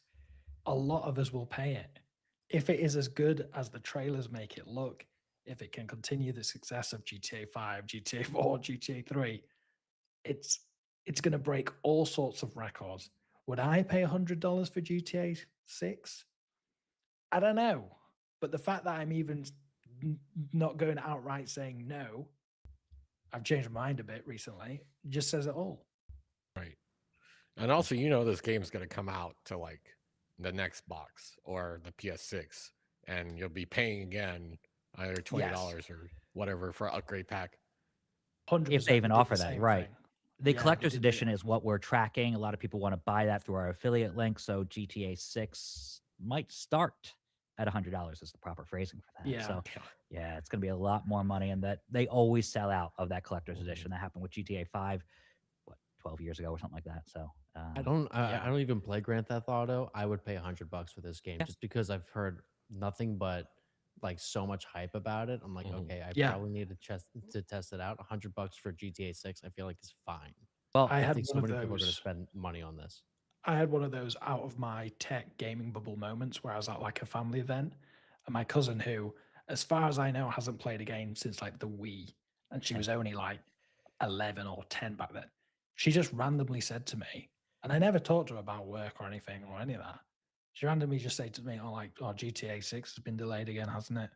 a lot of us will pay it. If it is as good as the trailers make it look, if it can continue the success of GTA 5, GTA 4, GTA 3, it's going to break all sorts of records. Would I pay $100 for GTA 6? I don't know. But the fact that I'm even not going outright saying no, I've changed my mind a bit recently, just says it all. Right. And also, this game's going to come out to like the next box or the PS6, and you'll be paying again either $20 or whatever for an upgrade pack. 100%. If they even offer that, right? Thing. The collector's edition is what we're tracking. A lot of people want to buy that through our affiliate link. So GTA 6 might start at $100 is the proper phrasing for that. Yeah. So yeah, it's going to be a lot more money, and that they always sell out of that collector's edition. That happened with GTA 5, 12 years ago or something like that. So I don't even play Grand Theft Auto. I would pay $100 for this game just because I've heard nothing but like so much hype about it. I'm like, okay, I probably need to test it out. $100 for GTA 6, I feel like is fine. Well, I think so many people are going to spend money on this. I had one of those out of my tech gaming bubble moments where I was at like a family event, and my cousin, who, as far as I know, hasn't played a game since like the Wii, and she was only like 11 or 10 back then. She just randomly said to me, and I never talked to her about work or anything or any of that. She randomly just said to me, GTA 6 has been delayed again, hasn't it?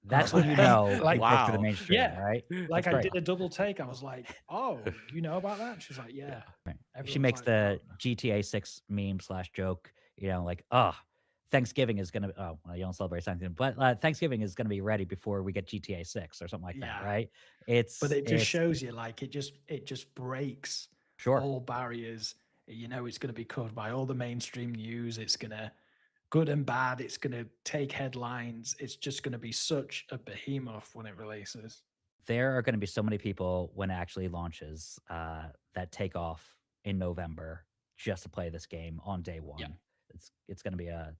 That's when you know, like, wow, for the mainstream, right? Like I did a double take. I was like, "Oh, you know about that?" She's like, "Yeah." Right. She makes the GTA 6 meme / joke, like, "Oh, Thanksgiving is gonna. Oh, well, you don't celebrate Thanksgiving, but Thanksgiving is gonna be ready before we get GTA 6 or something like that, right?" But it just shows you, like, it just breaks all barriers. It's going to be covered by all the mainstream news. It's going to, good and bad, it's going to take headlines. It's just going to be such a behemoth when it releases. There are going to be so many people when it actually launches that take off in November just to play this game on day one. Yeah. It's going to be a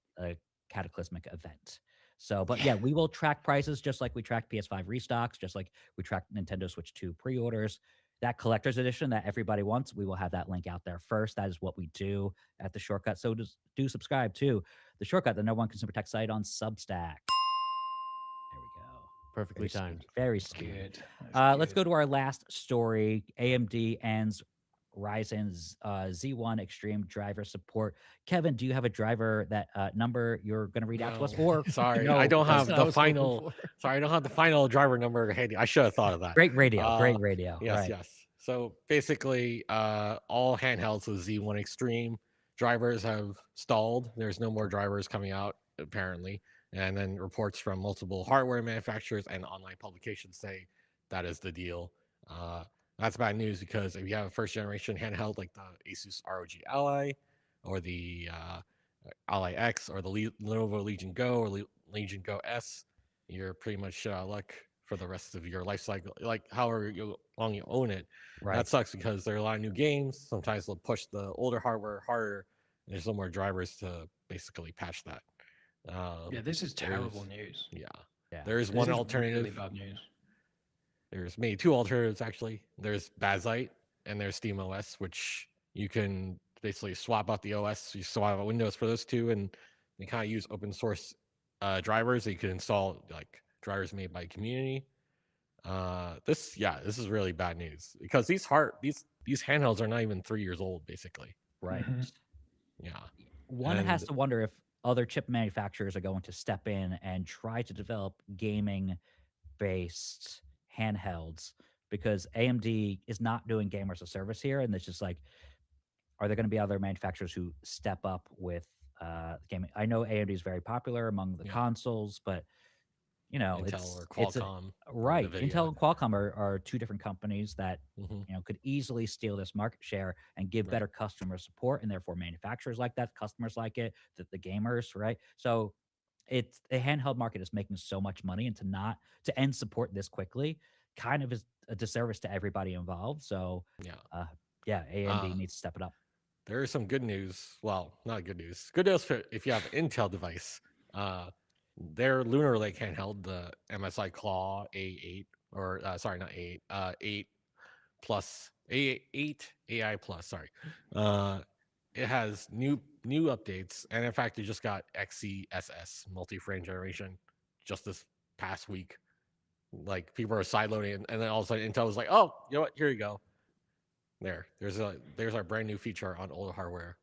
cataclysmic event. So, but yeah, we will track prices just like we track PS5 restocks, just like we track Nintendo Switch 2 pre-orders. That collector's edition that everybody wants, we will have that link out there first. That is what we do at The Shortcut. So do subscribe to The Shortcut, the #1 consumer tech site on Substack. There we go. Perfectly timed. Very speedy. Let's go to our last story. AMD ends Ryzen's Z1 Extreme driver support. Kevin, do you have a driver that number you're going to read out to us? No. Or Sorry, no, I don't because have That's what I the was hoping final. for. Sorry, I don't have the final driver number handy. I should have thought of that. great radio, Uh, yes, right? yes. So basically, all handhelds with Z1 Extreme drivers have stalled. There's no more drivers coming out apparently, and then reports from multiple hardware manufacturers and online publications say that is the deal. Uh, that's bad news because if you have a first generation handheld like the Asus ROG Ally or the Ally X or the Lenovo Legion Go or Legion Go S, you're pretty much shit out of luck for the rest of your life cycle, like however long you own it. Right. That sucks because there are a lot of new games. Sometimes they'll push the older hardware harder. And there's no more drivers to basically patch that. Yeah, this is terrible there's- news. Yeah. Yeah. There is This one is alternative. really bad news. There's maybe two alternatives actually. There's Bazite and there's SteamOS, which you can basically swap out the OS. You swap out Windows for those two, and they kind of use open source drivers that you can install, like drivers made by community. This is really bad news because these handhelds are not even 3 years old, basically. Right. Mhm. Yeah. One has And- to wonder if other chip manufacturers are going to step in and try to develop gaming based handhelds, because AMD is not doing gamers a service here. And it's just like, are there going to be other manufacturers who step up with gaming? I know AMD is very popular among the Yeah. consoles, but you know, Intel or it's Qualcomm. right. NVIDIA. Intel and Qualcomm are two different companies that Mhm. could easily steal this market share and give Right. better customer support, and therefore manufacturers like that, customers like it, the gamers, right? So it's the handheld market is making so much money, and to end support this quickly kind of is a disservice to everybody involved. So Yeah. AMD needs to step it up. There is some good news. Well, not good news. Good news for if you have an Intel device. Their Lunar Lake handheld, the MSI Claw A8, or sorry, not A8, 8 plus A8 AI plus. Sorry, it has new updates, and in fact, it just got XeSS multi-frame generation just this past week. Like people are sideloading, and then all of a sudden, Intel was like, "Oh, you know what? Here you go. There's our brand new feature on older hardware."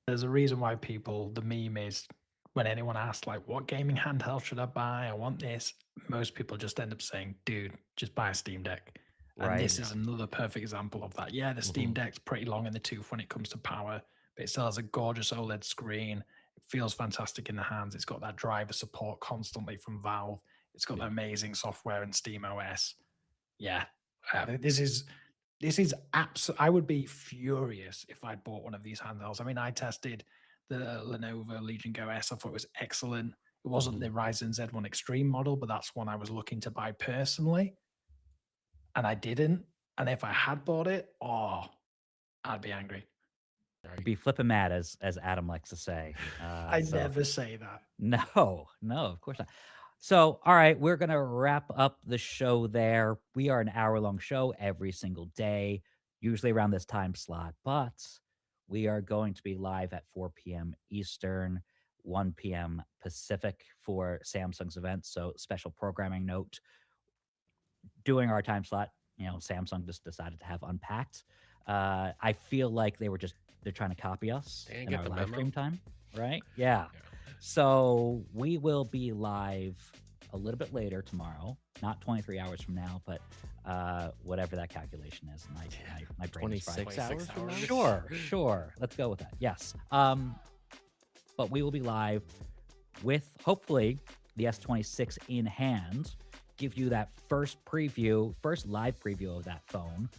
There's a reason why the meme is when anyone asks, like, what gaming handheld should I buy? I want this. Most people just end up saying, dude, just buy a Steam Deck. And Right. this is another perfect example of that. Yeah, the Steam Deck's pretty long in the tooth when it comes to power, but it still has a gorgeous OLED screen. It feels fantastic in the hands. It's got that driver support constantly from Valve. It's got the amazing software in SteamOS. Yeah, this is I would be furious if I'd bought one of these handhelds. I mean, I tested the Lenovo Legion Go S. I thought it was excellent. It wasn't the Ryzen Z1 Extreme model, but that's one I was looking to buy personally. And I didn't. And if I had bought it, I'd be angry. Be flipping mad, as Adam likes to say. I so- never say that. No, of course not. So, all right, we're going to wrap up the show there. We are an hour-long show every single day, usually around this time slot, but we are going to be live at 4 p.m. Eastern, 1 p.m. Pacific for Samsung's event. So, special programming note, during our time slot, Samsung just decided to have Unpacked. I feel like they're trying to copy us They didn't in get our the live memo. stream time, right? Yeah. So we will be live a little bit later tomorrow, not 23 hours from now, but whatever that calculation is. My brain is fried. 26 hours from now? Sure. Let's go with that. Yes. But we will be live with hopefully the S26 in hand, give you that first live preview of that phone.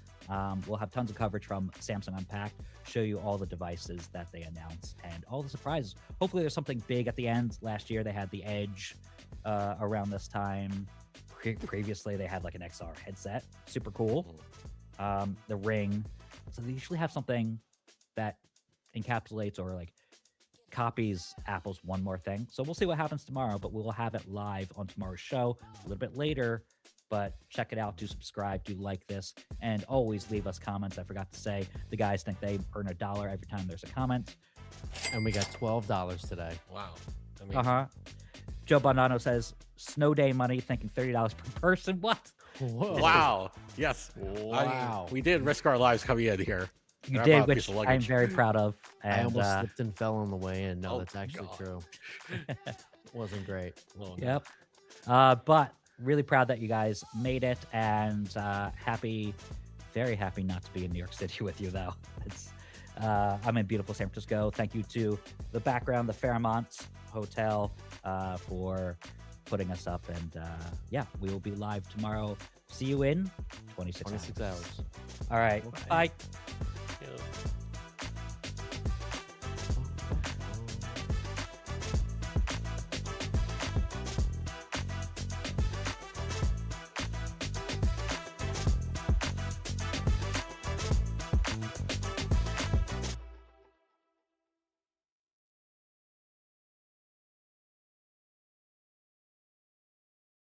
We'll have tons of coverage from Samsung Unpacked, show you all the devices that they announced and all the surprises. Hopefully there's something big at the end. Last year they had the Edge around this time. Previously they had like an XR headset. Super cool. The Ring. So they usually have something that encapsulates or like copies Apple's One More Thing. So we'll see what happens tomorrow, but we'll have it live on tomorrow's show a little bit later. But check it out, do subscribe, do like this, and always leave us comments. I forgot to say, the guys think they earn $1 every time there's a comment. And we got $12 today. Wow. I mean, Joe Bondano says, snow day money, thinking $30 per person. What? Whoa. Wow. Yes. Wow. We did risk our lives coming in here. You I did, brought a piece which of I'm luggage. very proud of. And I almost slipped and fell on the way in. No, Oh, that's actually God. true. Wasn't great. Oh, no. Yep. But really proud that you guys made it, and very happy not to be in New York City with you, though. It's I'm in beautiful San Francisco. Thank you to the background, the Fairmont Hotel, for putting us up. And yeah, we will be live tomorrow. See you in 26 26 hours. All right. Okay. Bye. Yeah.